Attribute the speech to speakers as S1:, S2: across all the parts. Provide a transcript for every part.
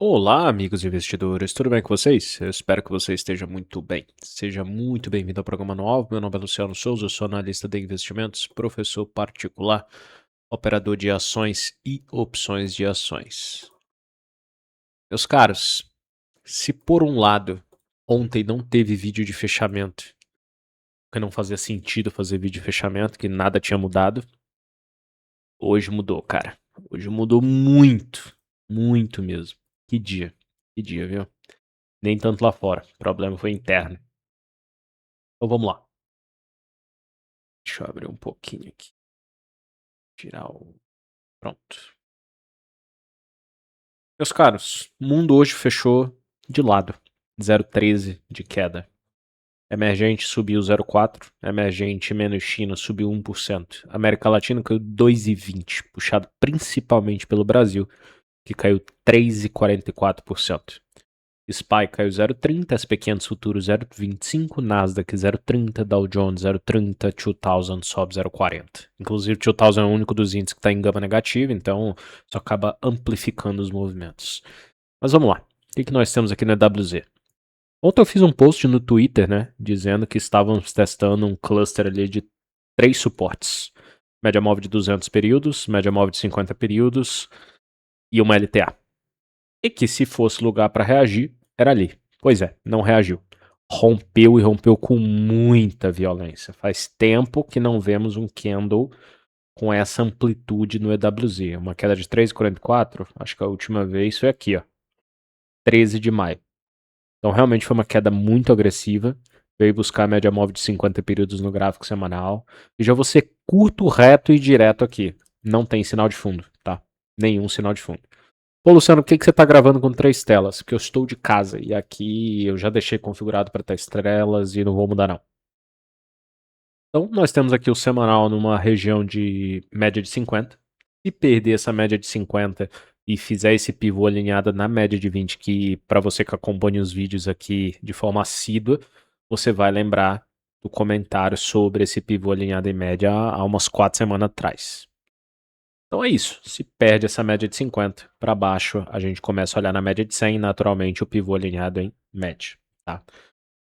S1: Olá, amigos investidores, tudo bem com vocês? Eu espero que você esteja muito bem. Seja muito bem-vindo ao programa novo. Meu nome é Luciano Souza, eu sou analista de investimentos, professor particular, operador de ações e opções de ações. Meus caros, se por um lado ontem não teve vídeo de fechamento, porque não fazia sentido fazer vídeo de fechamento, que nada tinha mudado, hoje mudou, cara. Hoje mudou muito, muito mesmo. Que dia, viu? Nem tanto lá fora. O problema foi interno. Então vamos lá. Deixa eu abrir um pouquinho aqui. Tirar o. Pronto. Meus caros, o mundo hoje fechou de lado. 0,13 de queda. Emergente subiu 0,4. Emergente menos China subiu 1%. América Latina caiu 2,20, puxado principalmente pelo Brasil, que caiu 3,44%. SPY caiu 0,30, SP500 futuro 0,25, Nasdaq 0,30, Dow Jones 0,30, 2000 sobe 0,40. Inclusive, 2000 é o único dos índices que está em gama negativa, então isso acaba amplificando os movimentos. Mas vamos lá. O que nós temos aqui na EWZ? Ontem eu fiz um post no Twitter, né, dizendo que estávamos testando um cluster ali de 3 suportes. Média móvel de 200 períodos, média móvel de 50 períodos e uma LTA. E que se fosse lugar para reagir, era ali. Pois é, não reagiu. Rompeu e rompeu com muita violência. Faz tempo que não vemos um candle com essa amplitude no EWZ. Uma queda de 3,44, acho que a última vez foi aqui, ó, 13 de maio. Então realmente foi uma queda muito agressiva. Veio buscar a média móvel de 50 períodos no gráfico semanal. E já vou ser curto, reto e direto aqui. Não tem sinal de fundo, tá? Nenhum sinal de fundo. Pô, Luciano, por que você está gravando com 3 telas? Porque eu estou de casa e aqui eu já deixei configurado para 3 telas e não vou mudar não. Então, nós temos aqui o semanal numa região de média de 50. Se perder essa média de 50 e fizer esse pivô alinhado na média de 20, que para você que acompanha os vídeos aqui de forma assídua, você vai lembrar do comentário sobre esse pivô alinhado em média há umas 4 semanas atrás. Então é isso. Se perde essa média de 50 para baixo, a gente começa a olhar na média de 100, naturalmente o pivô alinhado em média. Tá?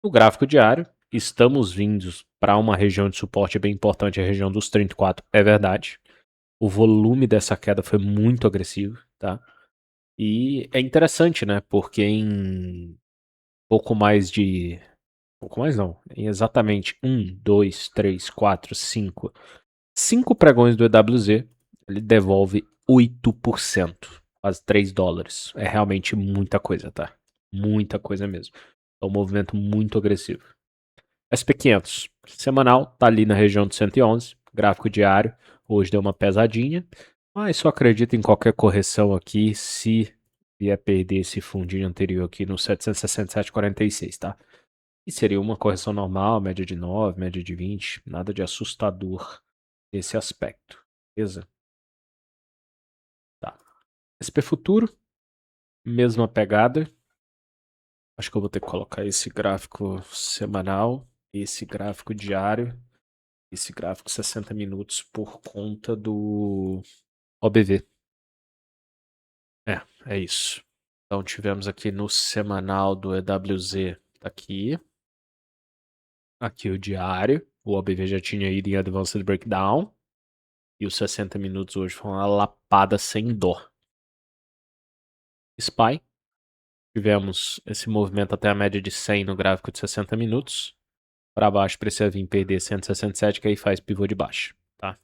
S1: No gráfico diário, estamos vindos para uma região de suporte bem importante, a região dos 34, é verdade. O volume dessa queda foi muito agressivo, tá? E é interessante, né? Porque em pouco mais de... Pouco mais não. Em exatamente 1, 2, 3, 4, 5... 5 pregões do EWZ, ele devolve 8%, quase 3 dólares. É realmente muita coisa, tá? Muita coisa mesmo. É um movimento muito agressivo. SP500, semanal, tá ali na região de 111, gráfico diário, hoje deu uma pesadinha, mas só acredito em qualquer correção aqui se vier perder esse fundinho anterior aqui no 767,46, tá? E seria uma correção normal, média de 9, média de 20, nada de assustador nesse aspecto, beleza? Tá. SP Futuro, mesma pegada. Acho que eu vou ter que colocar esse gráfico semanal, esse gráfico diário, esse gráfico 60 minutos por conta do OBV. É isso. Então tivemos aqui no semanal do EWZ, tá aqui. Aqui o diário. O OBV já tinha ido em Advanced Breakdown. E os 60 minutos hoje foi uma lapada sem dó. SPY. Tivemos esse movimento até a média de 100 no gráfico de 60 minutos. Para baixo precisa vir perder 167, que aí faz pivô de baixo. Tá?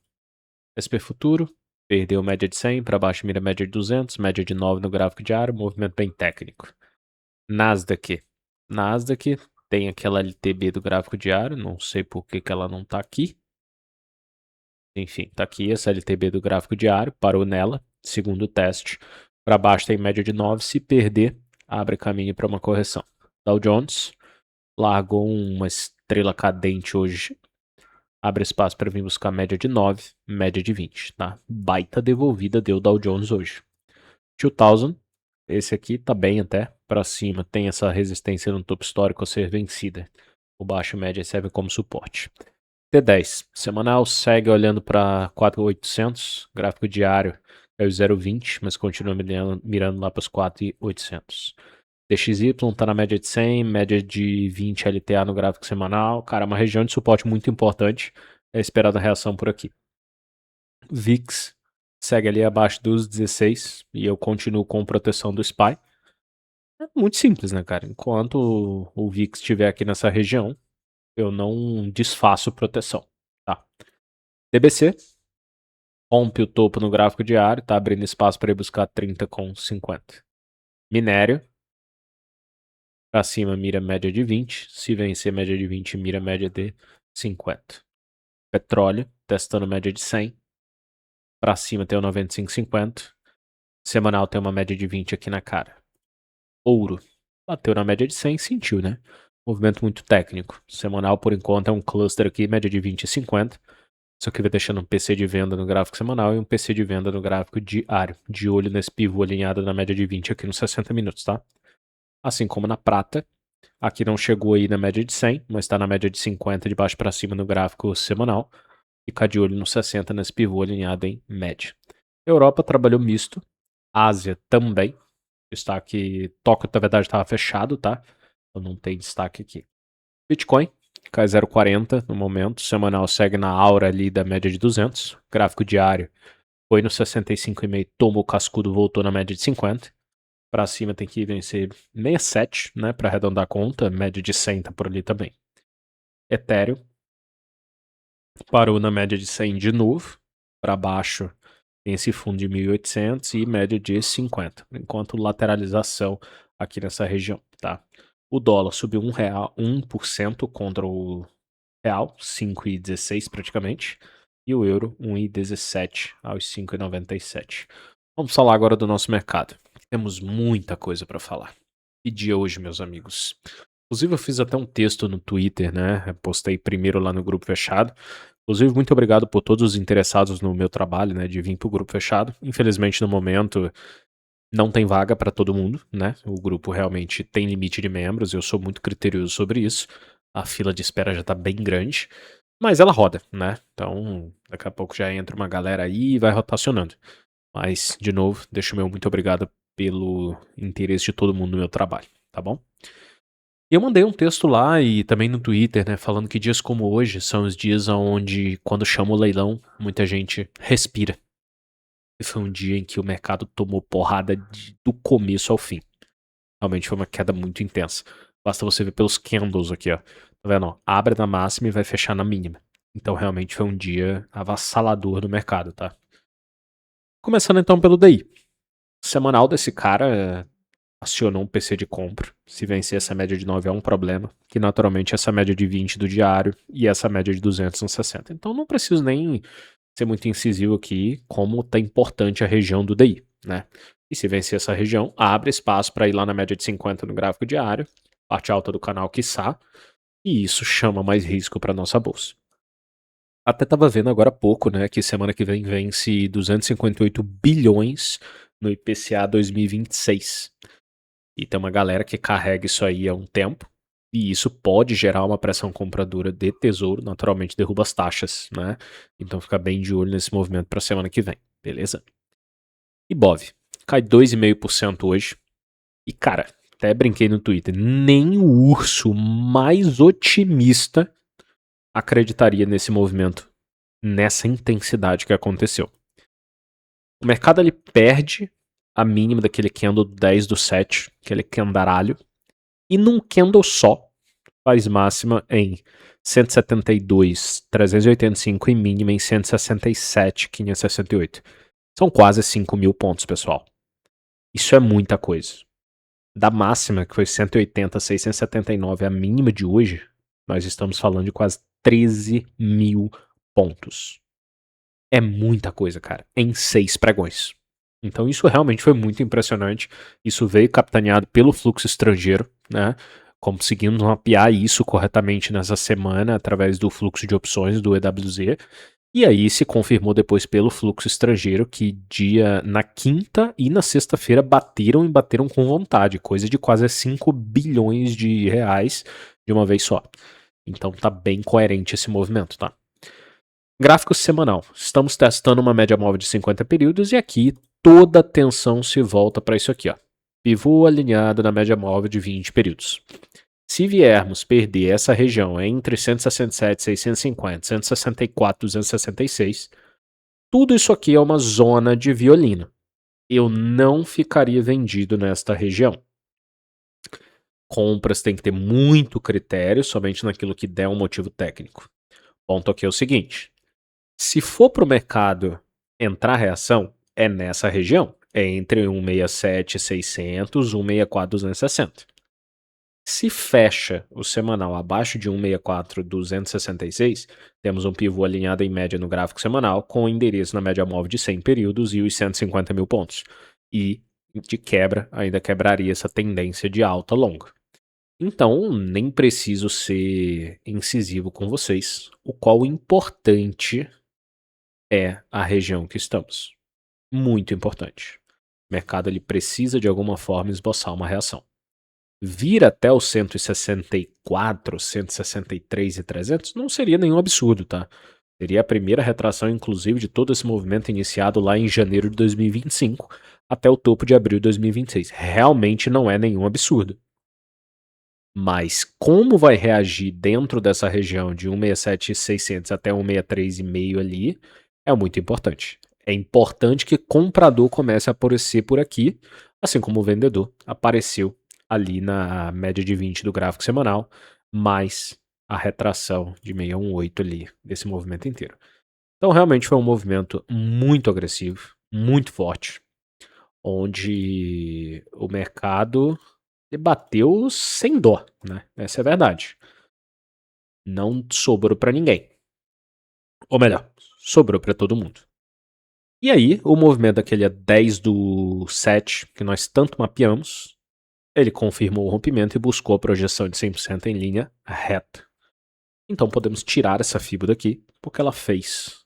S1: SP Futuro. Perdeu média de 100, para baixo mira média de 200, média de 9 no gráfico diário, movimento bem técnico. Nasdaq. Nasdaq tem aquela LTB do gráfico diário, não sei por que ela não está aqui. Enfim, tá aqui essa LTB do gráfico diário, parou nela, segundo teste. Para baixo tem média de 9, se perder, abre caminho para uma correção. Dow Jones largou uma estrela cadente hoje, abre espaço para vir buscar média de 9, média de 20, tá? Baita devolvida deu Dow Jones hoje. 2000, esse aqui tá bem até para cima, tem essa resistência no topo histórico a ser vencida. O baixo média serve como suporte. T10, semanal, segue olhando para 4.800, gráfico diário, é o 0,20, mas continua mirando lá para os 4.800. DXY tá na média de 100, média de 20 LTA no gráfico semanal. Cara, uma região de suporte muito importante. É esperada a reação por aqui. VIX segue ali abaixo dos 16 e eu continuo com proteção do SPY. É muito simples, né, cara? Enquanto o VIX estiver aqui nessa região, eu não desfaço proteção, tá? DBC rompe o topo no gráfico diário, tá abrindo espaço para ir buscar 30,50. Minério para cima mira média de 20, se vencer média de 20 mira média de 50. Petróleo testando média de 100, para cima tem o 95,50. Semanal tem uma média de 20 aqui na cara. Ouro bateu na média de 100, sentiu, né? Movimento muito técnico. Semanal, por enquanto, é um cluster aqui, média de 20 e 50. Isso aqui vai deixando um PC de venda no gráfico semanal e um PC de venda no gráfico diário. De olho nesse pivô alinhado na média de 20 aqui nos 60 minutos, tá? Assim como na prata. Aqui não chegou aí na média de 100, mas está na média de 50 de baixo para cima no gráfico semanal. Ficar de olho no 60 nesse pivô alinhado em média. Europa trabalhou misto. Ásia também. Destaque. Tóquio, na verdade, estava fechado, tá? Então não tem destaque aqui. Bitcoin cai 0,40 no momento. Semanal segue na aura ali da média de 200. Gráfico diário foi no 65,5, tomou o cascudo, voltou na média de 50. Para cima tem que vencer 67, né? Para arredondar a conta. Média de 100 tá por ali também. Ethereum parou na média de 100 de novo. Para baixo tem esse fundo de 1.800 e média de 50. Enquanto lateralização aqui nessa região, tá? O dólar subiu R$1, 1% contra o real, 5,16 praticamente. E o euro, 1,17 aos 5,97. Vamos falar agora do nosso mercado. Temos muita coisa para falar. Que dia hoje, meus amigos? Inclusive, eu fiz até um texto no Twitter, né? Eu postei primeiro lá no grupo fechado. Inclusive, muito obrigado por todos os interessados no meu trabalho, né? De vir pro grupo fechado. Infelizmente, no momento, não tem vaga para todo mundo, né? O grupo realmente tem limite de membros. Eu sou muito criterioso sobre isso. A fila de espera já tá bem grande. Mas ela roda, né? Então, daqui a pouco já entra uma galera aí e vai rotacionando. Mas, de novo, deixo o meu muito obrigado pelo interesse de todo mundo no meu trabalho, tá bom? Eu mandei um texto lá e também no Twitter, né, falando que dias como hoje são os dias onde, quando chama o leilão, muita gente respira. E foi um dia em que o mercado tomou porrada do começo ao fim. Realmente foi uma queda muito intensa. Basta você ver pelos candles aqui, ó. Tá vendo? Ó? Abre na máxima e vai fechar na mínima. Então realmente foi um dia avassalador no mercado, tá? Começando então pelo DI. Semanal desse cara acionou um PC de compra. Se vencer essa média de 9 é um problema, que naturalmente essa média de 20 do diário e essa média de 200 nos 60. Então não preciso nem ser muito incisivo aqui, como tá importante a região do DI, né? E se vencer essa região, abre espaço para ir lá na média de 50 no gráfico diário, parte alta do canal quiçá, e isso chama mais risco para nossa bolsa. Até tava vendo agora há pouco, né, que semana que vem vence 258 bilhões no IPCA 2026. E tem uma galera que carrega isso aí há um tempo. E isso pode gerar uma pressão compradora de tesouro, naturalmente derruba as taxas, né? Então fica bem de olho nesse movimento para a semana que vem, beleza? Ibov cai 2,5% hoje. E cara, até brinquei no Twitter, nem o urso mais otimista acreditaria nesse movimento, nessa intensidade que aconteceu. O mercado ele perde a mínima daquele candle 10 do 7, aquele candalho, e num candle só faz máxima em 172,385 e mínima em 167,568. São quase 5.000 pontos, pessoal. Isso é muita coisa. Da máxima, que foi 180,679, a mínima de hoje, nós estamos falando de quase 13.000 pontos. É muita coisa, cara, em 6 pregões. Então isso realmente foi muito impressionante. Isso veio capitaneado pelo fluxo estrangeiro, né? Conseguimos mapear isso corretamente nessa semana através do fluxo de opções do EWZ. E aí se confirmou depois pelo fluxo estrangeiro que na quinta e na sexta-feira bateram e bateram com vontade, coisa de quase 5 bilhões de reais de uma vez só. Então tá bem coerente esse movimento, tá? Gráfico semanal. Estamos testando uma média móvel de 50 períodos e aqui toda a atenção se volta para isso aqui, ó. Pivô alinhado na média móvel de 20 períodos. Se viermos perder essa região entre 167, 650, 164, 266, tudo isso aqui é uma zona de violino. Eu não ficaria vendido nesta região. Compras tem que ter muito critério, somente naquilo que der um motivo técnico. Ponto aqui é o seguinte: se for para o mercado entrar reação, é nessa região. É entre 167, 600, 164, 260. Se fecha o semanal abaixo de 164, 266, temos um pivô alinhado em média no gráfico semanal, com endereço na média móvel de 100 períodos e os 150 mil pontos. E, de quebra, ainda quebraria essa tendência de alta longa. Então, nem preciso ser incisivo com vocês, o qual importante é a região que estamos. Muito importante. O mercado ele precisa de alguma forma esboçar uma reação. Vir até os 164, 163 e 300 não seria nenhum absurdo, tá? Seria a primeira retração, inclusive, de todo esse movimento iniciado lá em janeiro de 2025 até o topo de abril de 2026. Realmente não é nenhum absurdo. Mas como vai reagir dentro dessa região de 167,600 até 163,5 ali é muito importante. É importante que comprador comece a aparecer por aqui, assim como o vendedor apareceu ali na média de 20 do gráfico semanal, mais a retração de 618 ali desse movimento inteiro. Então realmente foi um movimento muito agressivo, muito forte, onde o mercado bateu sem dó, né? Essa é a verdade. Não sobrou pra ninguém. Ou melhor, sobrou pra todo mundo. E aí, o movimento daquele 10/7, que nós tanto mapeamos, ele confirmou o rompimento e buscou a projeção de 100% em linha reta. Então podemos tirar essa fibra daqui, porque ela fez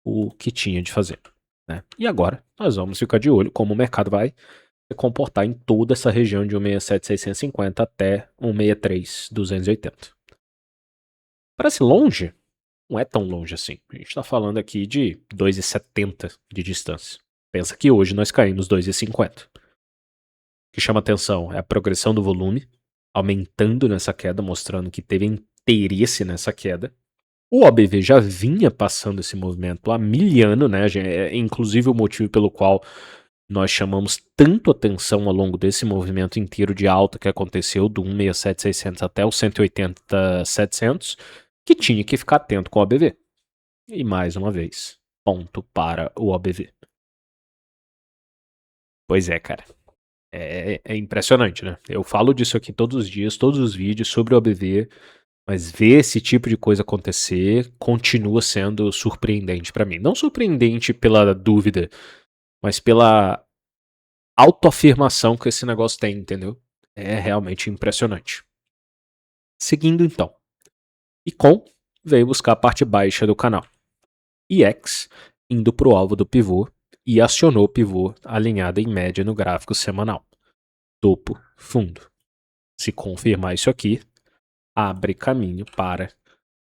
S1: o que tinha de fazer, né? E agora, nós vamos ficar de olho como o mercado vai se comportar em toda essa região de 167,650 até 163,280. Parece longe? Não é tão longe assim. A gente está falando aqui de 2,70 de distância. Pensa que hoje nós caímos 2,50. O que chama atenção é a progressão do volume, aumentando nessa queda, mostrando que teve interesse nessa queda. O OBV já vinha passando esse movimento há miliano, né? É inclusive o motivo pelo qual nós chamamos tanto atenção ao longo desse movimento inteiro de alta que aconteceu do 167,600 até o 180,700, que tinha que ficar atento com o OBV. E mais uma vez, ponto para o OBV. Pois é, cara. É impressionante, né? Eu falo disso aqui todos os dias, todos os vídeos sobre o OBV, mas ver esse tipo de coisa acontecer continua sendo surpreendente pra mim. Não surpreendente pela dúvida, mas pela autoafirmação que esse negócio tem, entendeu? É realmente impressionante. Seguindo então. Icon veio buscar a parte baixa do canal. IX indo para o alvo do pivô e acionou o pivô alinhado em média no gráfico semanal. Topo, fundo. Se confirmar isso aqui, abre caminho para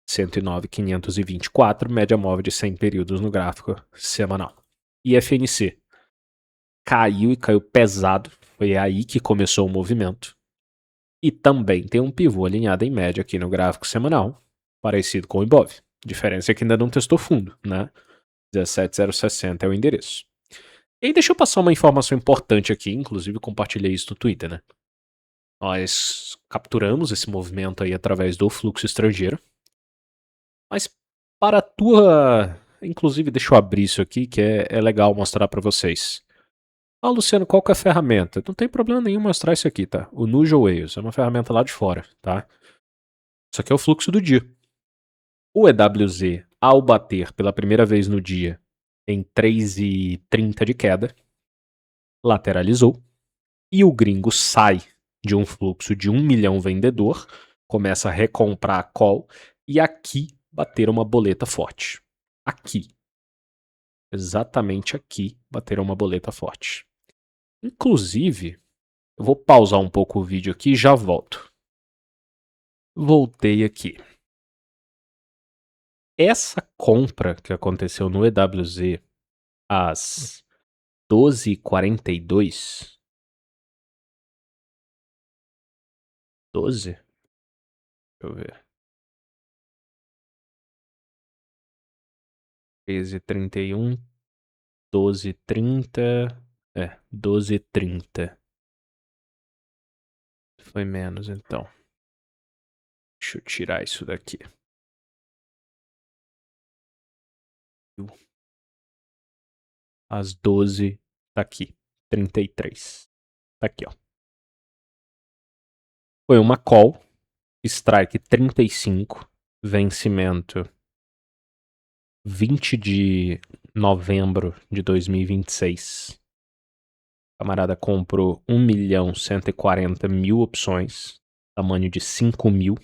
S1: 109.524, média móvel de 100 períodos no gráfico semanal. E FNC caiu e caiu pesado, foi aí que começou o movimento. E também tem um pivô alinhado em média aqui no gráfico semanal, parecido com o Ibov. Diferença é que ainda não testou fundo, né? 17,060 é o endereço. E aí deixa eu passar uma informação importante aqui, inclusive compartilhei isso no Twitter, né? Nós capturamos esse movimento aí através do fluxo estrangeiro. Mas para a tua... Inclusive deixa eu abrir isso aqui que é legal mostrar para vocês. Ah, Luciano, qual que é a ferramenta? Não tem problema nenhum mostrar isso aqui, tá? O Nuja Wales é uma ferramenta lá de fora, tá? Isso aqui é o fluxo do dia. O EWZ, ao bater pela primeira vez no dia em 3,30 de queda, lateralizou e o gringo sai de um fluxo de 1 milhão vendedor, começa a recomprar a call e aqui bater uma boleta forte. Aqui. Exatamente aqui bateram uma boleta forte. Inclusive, eu vou pausar um pouco o vídeo aqui e já volto. Voltei aqui. Essa compra que aconteceu no EWZ às 12,42. 12? Deixa eu ver. 13,31. 12,30. 12,30. Foi menos, então. Deixa eu tirar isso daqui. Às 12, tá aqui. 33. Tá aqui, ó. Foi uma call. Strike 35. Vencimento 20 de novembro de 2026. Camarada comprou 1.140.000 opções. Tamanho de 5.000.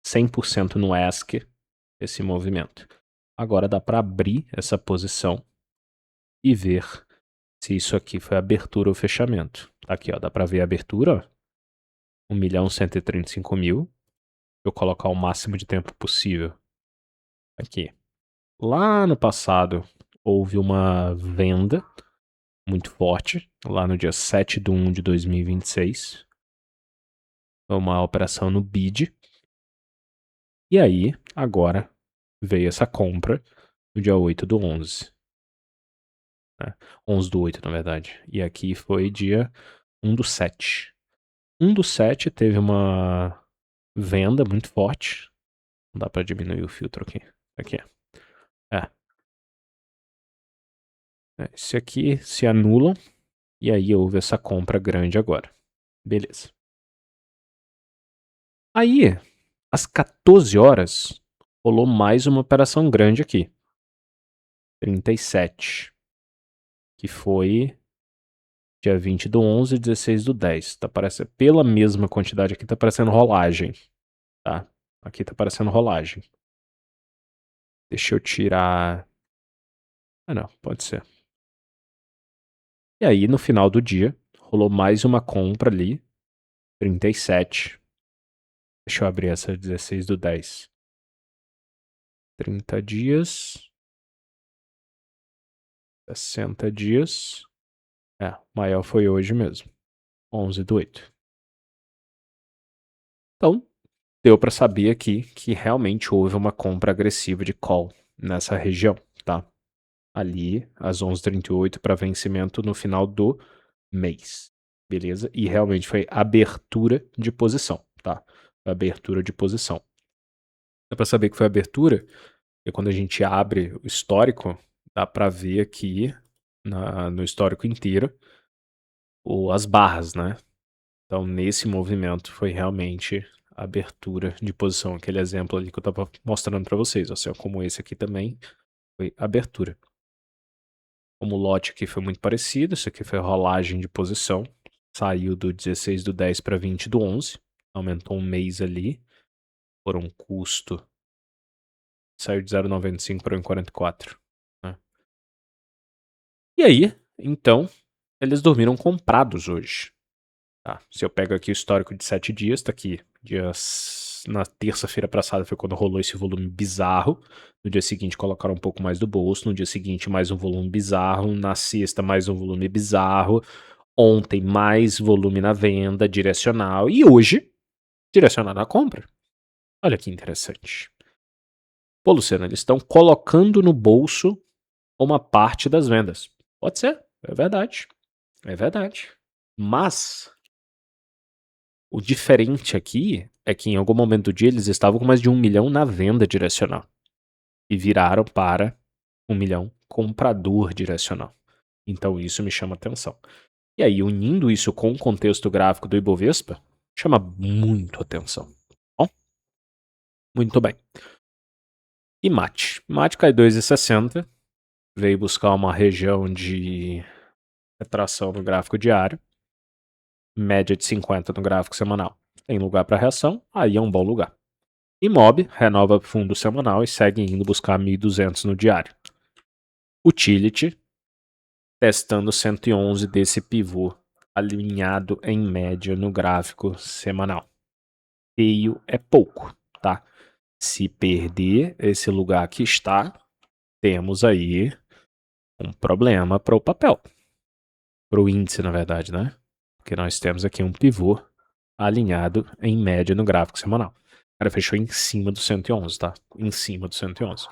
S1: 100% no ASC. Esse movimento. Agora dá para abrir essa posição e ver se isso aqui foi abertura ou fechamento. Tá aqui, ó, dá para ver a abertura, ó. 1.135.000. Eu colocar o máximo de tempo possível. Aqui. Lá no passado houve uma venda muito forte, lá no dia 7/1 de 2026. Foi uma operação no bid. E aí, agora, veio essa compra no dia 8/11. 11/8, na verdade. E aqui foi dia 1/7. 1/7 teve uma venda muito forte. Não dá pra diminuir o filtro aqui. Aqui. Esse aqui se anulam. E aí houve essa compra grande agora. Beleza. Aí, às 14 horas, rolou mais uma operação grande aqui. 37. Que foi dia 20/11 e 16/10. Tá parecendo, pela mesma quantidade aqui, tá parecendo rolagem. Tá? Aqui tá parecendo rolagem. Deixa eu tirar... não, pode ser. E aí, no final do dia, rolou mais uma compra ali. 37. Deixa eu abrir essa 16/10. 30 dias. 60 dias. O maior foi hoje mesmo. 11/8. Então, deu para saber aqui que realmente houve uma compra agressiva de call nessa região, tá? Ali, às 11h38, para vencimento no final do mês. Beleza? E realmente foi abertura de posição, tá? Abertura de posição. Dá para saber que foi abertura, e quando a gente abre o histórico, dá para ver aqui no histórico inteiro as barras, né? Então, nesse movimento foi realmente abertura de posição. Aquele exemplo ali que eu estava mostrando para vocês. Assim, como esse aqui também foi abertura. Como o lote aqui foi muito parecido, isso aqui foi rolagem de posição. Saiu do 16/10 para 20/11. Aumentou um mês ali. Por um custo. Saiu de 0,95 para 1,44. Né? E aí, então, eles dormiram comprados hoje. Tá? Se eu pego aqui o histórico de 7 dias, tá aqui. Na terça-feira passada foi quando rolou esse volume bizarro. No dia seguinte colocaram um pouco mais do bolso. No dia seguinte mais um volume bizarro. Na sexta mais um volume bizarro. Ontem mais volume na venda, direcional. E hoje, direcionado na compra. Olha que interessante. Pô, Luciano, eles estão colocando no bolso uma parte das vendas. Pode ser, é verdade. É verdade. Mas o diferente aqui é que em algum momento do dia eles estavam com mais de 1 milhão na venda direcional. E viraram para 1 milhão comprador direcional. Então isso me chama atenção. E aí, unindo isso com o contexto gráfico do Ibovespa, chama muito atenção. Bom, muito bem. E MAT. MAT cai 2,60. Veio buscar uma região de retração no gráfico diário. Média de 50 no gráfico semanal. Tem lugar para reação, aí é um bom lugar. Imob renova fundo semanal e segue indo buscar 1.200 no diário. Utility testando 111 desse pivô alinhado em média no gráfico semanal. Feio é pouco, tá? Se perder esse lugar que está, temos aí um problema para o papel. para o índice, na verdade, né? Porque nós temos aqui um pivô alinhado em média no gráfico semanal. O cara fechou em cima do 111, tá? Em cima do 111.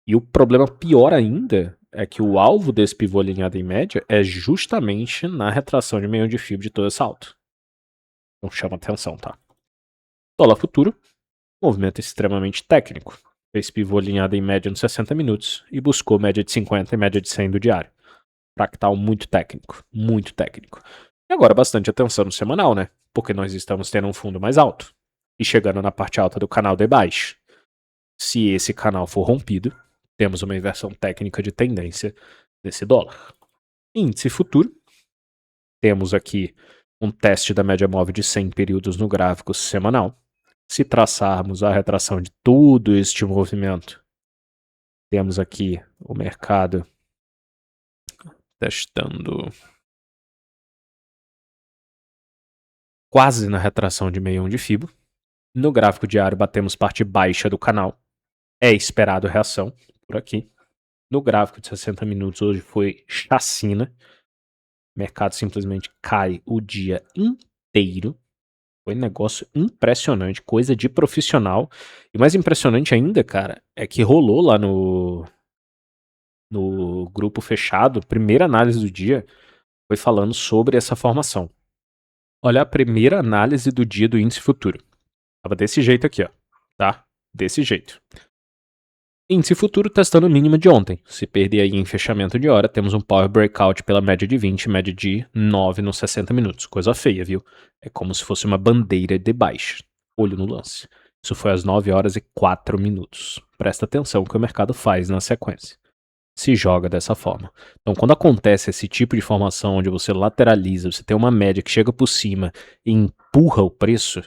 S1: E o problema pior ainda é que o alvo desse pivô alinhado em média é justamente na retração de meio de fibra de todo esse alto. Então chama atenção, tá? Dólar futuro, movimento extremamente técnico. Fez pivô alinhado em média nos 60 minutos e buscou média de 50 e média de 100 do diário. Fractal muito técnico, muito técnico. E agora bastante atenção no semanal, né? Porque nós estamos tendo um fundo mais alto e chegando na parte alta do canal de baixo. Se esse canal for rompido, temos uma inversão técnica de tendência desse dólar. Índice futuro, temos aqui um teste da média móvel de 100 períodos no gráfico semanal. Se traçarmos a retração de todo este movimento, temos aqui o mercado testando quase na retração de 61 de Fibo. No gráfico diário batemos parte baixa do canal. É esperado reação por aqui. No gráfico de 60 minutos hoje foi chacina. O mercado simplesmente cai o dia inteiro. Foi um negócio impressionante, coisa de profissional. E mais impressionante ainda, cara, é que rolou lá no grupo fechado, primeira análise do dia, foi falando sobre essa formação. Olha a primeira análise do dia do índice futuro. Tava desse jeito aqui, ó, tá? Desse jeito. Índice futuro testando o mínimo de ontem. Se perder aí em fechamento de hora, temos um power breakout pela média de 20, média de 9 nos 60 minutos. Coisa feia, viu? É como se fosse uma bandeira de baixa. Olho no lance. Isso foi às 9 horas e 4 minutos. Presta atenção que o mercado faz na sequência. Se joga dessa forma. Então, quando acontece esse tipo de formação onde você lateraliza, você tem uma média que chega por cima e empurra o preço,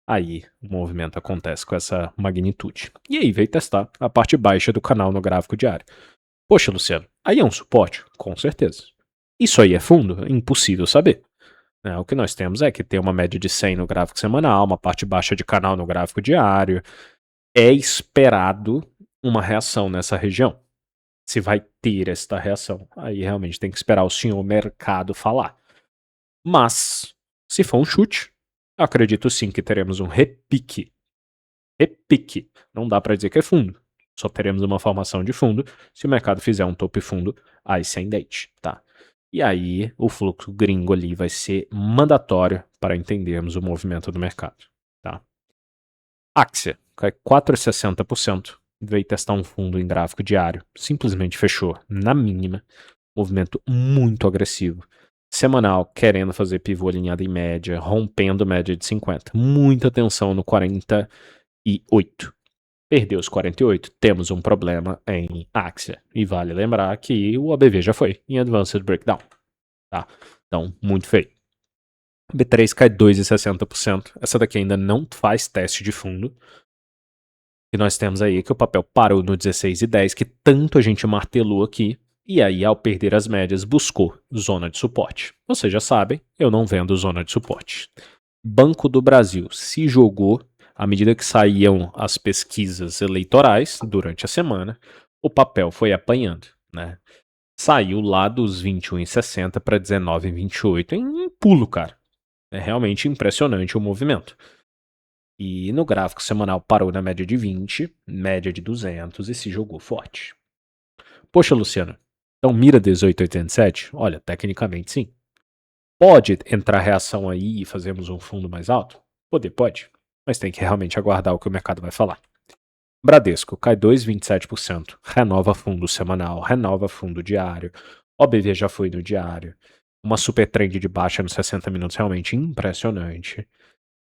S1: aí o movimento acontece com essa magnitude. E aí veio testar a parte baixa do canal no gráfico diário. Poxa, Luciano, aí é um suporte? Com certeza. Isso aí é fundo? É impossível saber. O que nós temos é que tem uma média de 100 no gráfico semanal, uma parte baixa de canal no gráfico diário. É esperado uma reação nessa região. Se vai ter esta reação, aí realmente tem que esperar o senhor mercado falar. Mas, se for um chute, acredito sim que teremos um repique. Repique. Não dá para dizer que é fundo. Só teremos uma formação de fundo se o mercado fizer um topo fundo ascendente, tá? E aí o fluxo gringo ali vai ser mandatório para entendermos o movimento do mercado, tá? Axia cai 4,60%. Veio testar um fundo em gráfico diário. Simplesmente fechou na mínima. Movimento muito agressivo. Semanal, querendo fazer pivô alinhado em média, rompendo média de 50. Muita atenção no 48. Perdeu os 48, temos um problema em Axia. E vale lembrar que o ABV já foi em Advanced Breakdown. Tá? Então, muito feio. B3 cai 2,60%. Essa daqui ainda não faz teste de fundo. E nós temos aí que o papel parou no 16,10, que tanto a gente martelou aqui. E aí, ao perder as médias, buscou zona de suporte. Vocês já sabem, eu não vendo zona de suporte. Banco do Brasil se jogou à medida que saíam as pesquisas eleitorais durante a semana. O papel foi apanhando, né? Saiu lá dos 21,60 para 19,28 em um pulo, cara. É realmente impressionante o movimento. E no gráfico semanal parou na média de 20, média de 200 e se jogou forte. Poxa, Luciano, então mira 18,87? Olha, tecnicamente sim. Pode entrar reação aí e fazermos um fundo mais alto? Pode. Mas tem que realmente aguardar o que o mercado vai falar. Bradesco cai 2,27%. Renova fundo semanal, renova fundo diário. OBV já foi no diário. Uma super trend de baixa nos 60 minutos realmente impressionante.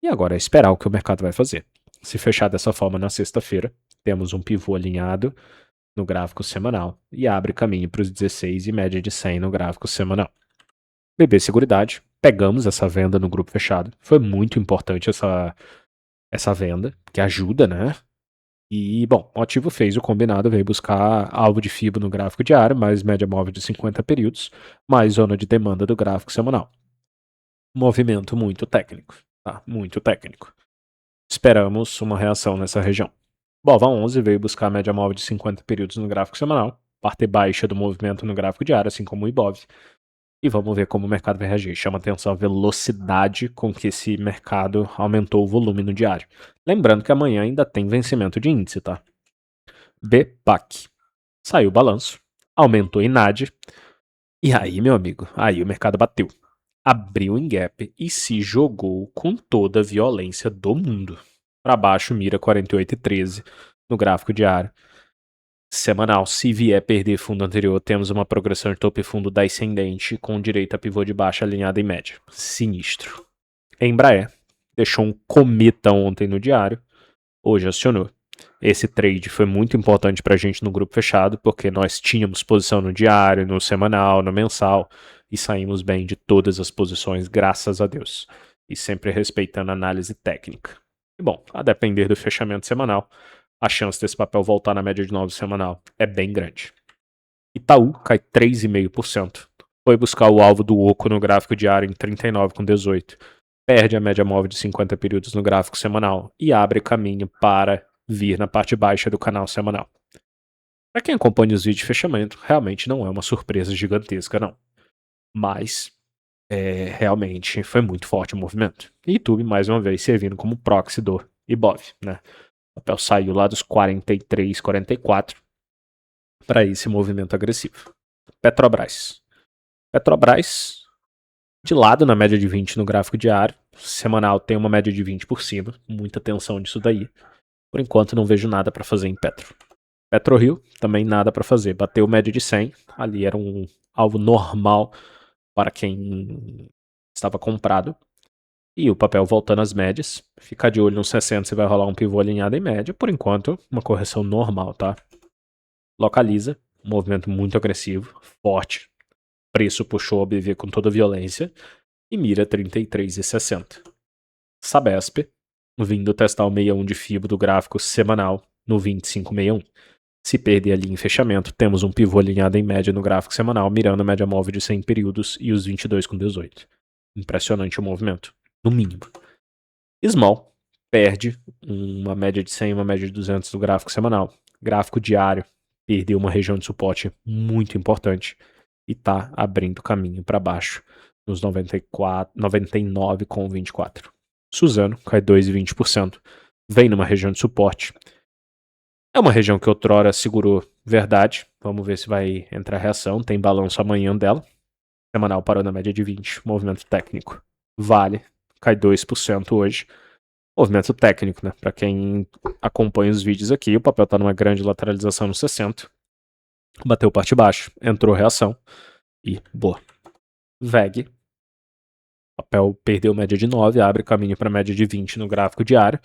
S1: E agora é esperar o que o mercado vai fazer. Se fechar dessa forma na sexta-feira, temos um pivô alinhado no gráfico semanal e abre caminho para os 16 e média de 100 no gráfico semanal. BB Seguridade, pegamos essa venda no grupo fechado. Foi muito importante essa venda, que ajuda, né? E, bom, o ativo fez o combinado, veio buscar alvo de FIBO no gráfico diário, mais média móvel de 50 períodos, mais zona de demanda do gráfico semanal. Movimento muito técnico, tá? Muito técnico. Esperamos uma reação nessa região. BOVA 11 veio buscar a média móvel de 50 períodos no gráfico semanal, parte baixa do movimento no gráfico diário, assim como o IBOV. E vamos ver como o mercado vai reagir. Chama atenção a velocidade com que esse mercado aumentou o volume no diário. Lembrando que amanhã ainda tem vencimento de índice, tá? BPAC. Saiu o balanço, aumentou em NAD. E aí, meu amigo, aí o mercado bateu. Abriu em gap e se jogou com toda a violência do mundo. Para baixo, mira 48,13 no gráfico diário. Semanal, se vier perder fundo anterior, temos uma progressão de topo e fundo descendente com direito a pivô de baixa alinhada em média. Sinistro. Embraer deixou um cometa ontem no diário, hoje acionou. Esse trade foi muito importante para a gente no grupo fechado, porque nós tínhamos posição no diário, no semanal, no mensal, e saímos bem de todas as posições, graças a Deus. E sempre respeitando a análise técnica. E bom, a depender do fechamento semanal, a chance desse papel voltar na média de 9 semanal é bem grande. Itaú cai 3,5%. Foi buscar o alvo do oco no gráfico diário em 39,18. Perde a média móvel de 50 períodos no gráfico semanal e abre caminho para vir na parte baixa do canal semanal. Para quem acompanha os vídeos de fechamento, realmente não é uma surpresa gigantesca, não. Mas realmente foi muito forte o movimento. E YouTube, mais uma vez, servindo como proxy do Ibov, né? O papel saiu lá dos 43, 44 para esse movimento agressivo. Petrobras. Petrobras de lado na média de 20 no gráfico diário. Semanal tem uma média de 20 por cima. Muita atenção nisso daí. Por enquanto não vejo nada para fazer em Petro. PetroRio também nada para fazer. Bateu média de 100. Ali era um alvo normal para quem estava comprado. E o papel voltando às médias. Ficar de olho nos 60 se vai rolar um pivô alinhado em média. Por enquanto, uma correção normal, tá? Localiza. Um movimento muito agressivo, forte. Preço puxou a BV com toda a violência. E mira 33,60. Sabesp, vindo testar o 61 de FIBO do gráfico semanal no 25,61. Se perder ali em fechamento, temos um pivô alinhado em média no gráfico semanal, mirando a média móvel de 100 períodos e os 22,18. Impressionante o movimento, no mínimo. Small perde uma média de 100 e uma média de 200 do gráfico semanal. Gráfico diário perdeu uma região de suporte muito importante e está abrindo caminho para baixo nos 99,24. Suzano cai 2,20%. Vem numa região de suporte. É uma região que outrora segurou verdade. Vamos ver se vai entrar reação. Tem balanço amanhã dela. Semanal parou na média de 20. Movimento técnico. Vale. Cai 2% hoje. Movimento técnico, né? Para quem acompanha os vídeos aqui, o papel está numa grande lateralização no 60. Bateu parte baixo. Entrou reação. E boa. VEG. O papel perdeu média de 9, abre caminho para média de 20 no gráfico diário,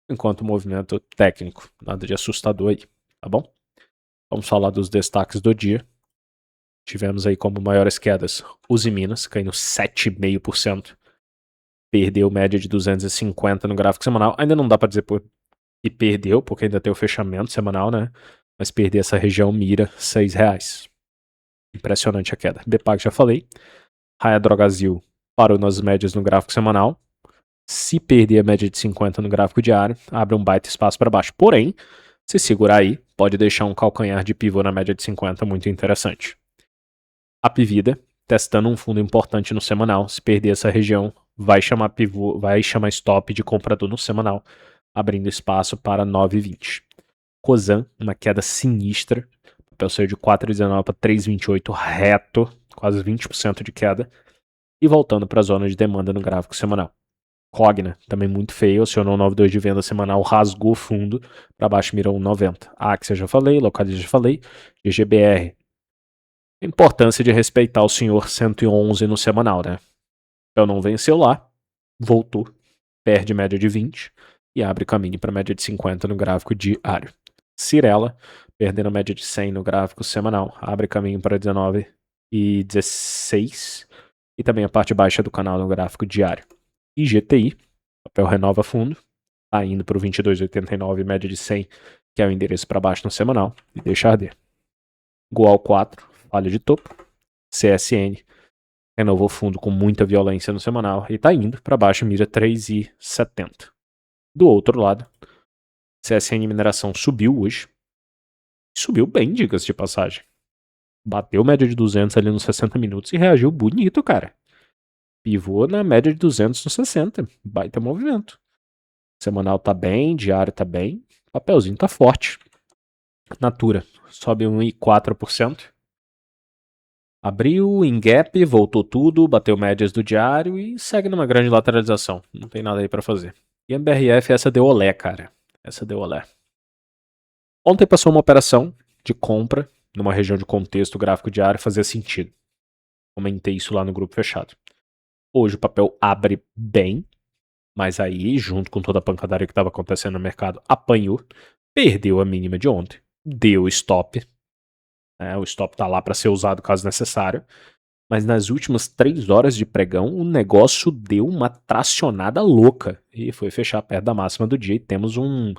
S1: enquanto o movimento técnico, nada de assustador aí, tá bom? Vamos falar dos destaques do dia. Tivemos aí como maiores quedas Uzi Minas, caindo 7,5%, perdeu média de 250 no gráfico semanal. Ainda não dá para dizer que perdeu, porque ainda tem o fechamento semanal, né? Mas perder essa região mira R$6. Impressionante a queda. BPAC já falei. Raia Drogasil parou nas médias no gráfico semanal. Se perder a média de 50 no gráfico diário, abre um baita espaço para baixo. Porém, se segurar aí, pode deixar um calcanhar de pivô na média de 50 muito interessante. Apivida, testando um fundo importante no semanal. Se perder essa região, vai chamar pivô, vai chamar stop de comprador no semanal, abrindo espaço para 9,20. Cosan, uma queda sinistra. O papel saiu de 4,19 para 3,28 reto, quase 20% de queda. E voltando para a zona de demanda no gráfico semanal. Cogna, também muito feio, acionou 9,2 de venda semanal, rasgou fundo, para baixo mirou 1,90. Axia já falei, Localiza já falei, GGBR. A importância de respeitar o senhor 111 no semanal, né? Então não venceu lá, voltou, perde média de 20 e abre caminho para média de 50 no gráfico diário. Cirela, perdendo média de 100 no gráfico semanal, abre caminho para 19,16 e também a parte baixa do canal no gráfico diário. IGTI, papel renova fundo, tá indo para o 22,89, média de 100, que é o endereço para baixo no semanal, e deixa arder. Goal 4, falha de topo. CSN, renovou fundo com muita violência no semanal e tá indo para baixo, mira 3,70. Do outro lado, CSN Mineração subiu hoje, subiu bem, diga-se de passagem. Bateu média de 200 ali nos 60 minutos e reagiu bonito, cara. Pivô na média de 200 nos 60. Baita movimento. Semanal tá bem, diário tá bem. Papelzinho tá forte. Natura, sobe 1,4%. Abriu, em gap, voltou tudo, bateu médias do diário e segue numa grande lateralização. Não tem nada aí pra fazer. E a MBRF, essa deu olé, cara. Essa deu olé. Ontem passou uma operação de compra numa região de contexto gráfico diário, fazia sentido. Comentei isso lá no grupo fechado. Hoje o papel abre bem, mas aí, junto com toda a pancadaria que estava acontecendo no mercado, apanhou, perdeu a mínima de ontem, deu stop. O stop tá lá para ser usado caso necessário. Mas nas últimas 3 horas de pregão, o negócio deu uma tracionada louca e foi fechar perto da máxima do dia e temos um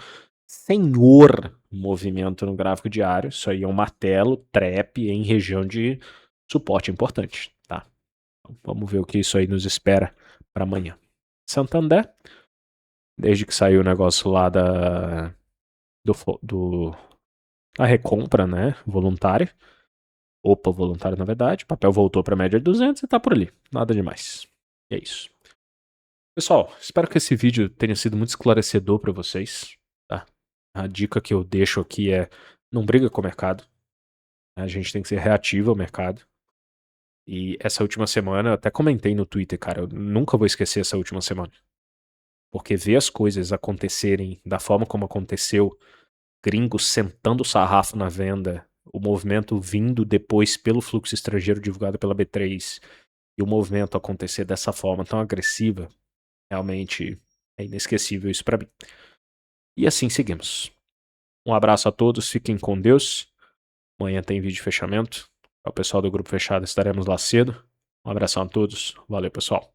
S1: senhor movimento no gráfico diário. Isso aí é um martelo, trap em região de suporte importante, tá? Então, vamos ver o que isso aí nos espera para amanhã. Santander, desde que saiu o negócio lá da recompra, né, voluntária. Opa, voluntário na verdade. O papel voltou para a média de 200 e tá por ali. Nada demais. E é isso. Pessoal, espero que esse vídeo tenha sido muito esclarecedor para vocês. Tá? A dica que eu deixo aqui é: não briga com o mercado. A gente tem que ser reativo ao mercado. E essa última semana, eu até comentei no Twitter, cara, eu nunca vou esquecer essa última semana. Porque ver as coisas acontecerem da forma como aconteceu, gringos sentando o sarrafo na venda, o movimento vindo depois pelo fluxo estrangeiro divulgado pela B3 e o movimento acontecer dessa forma tão agressiva, realmente é inesquecível isso para mim. E assim seguimos. Um abraço a todos, fiquem com Deus. Amanhã tem vídeo de fechamento. Ao pessoal do grupo fechado, estaremos lá cedo. Um abração a todos. Valeu, pessoal.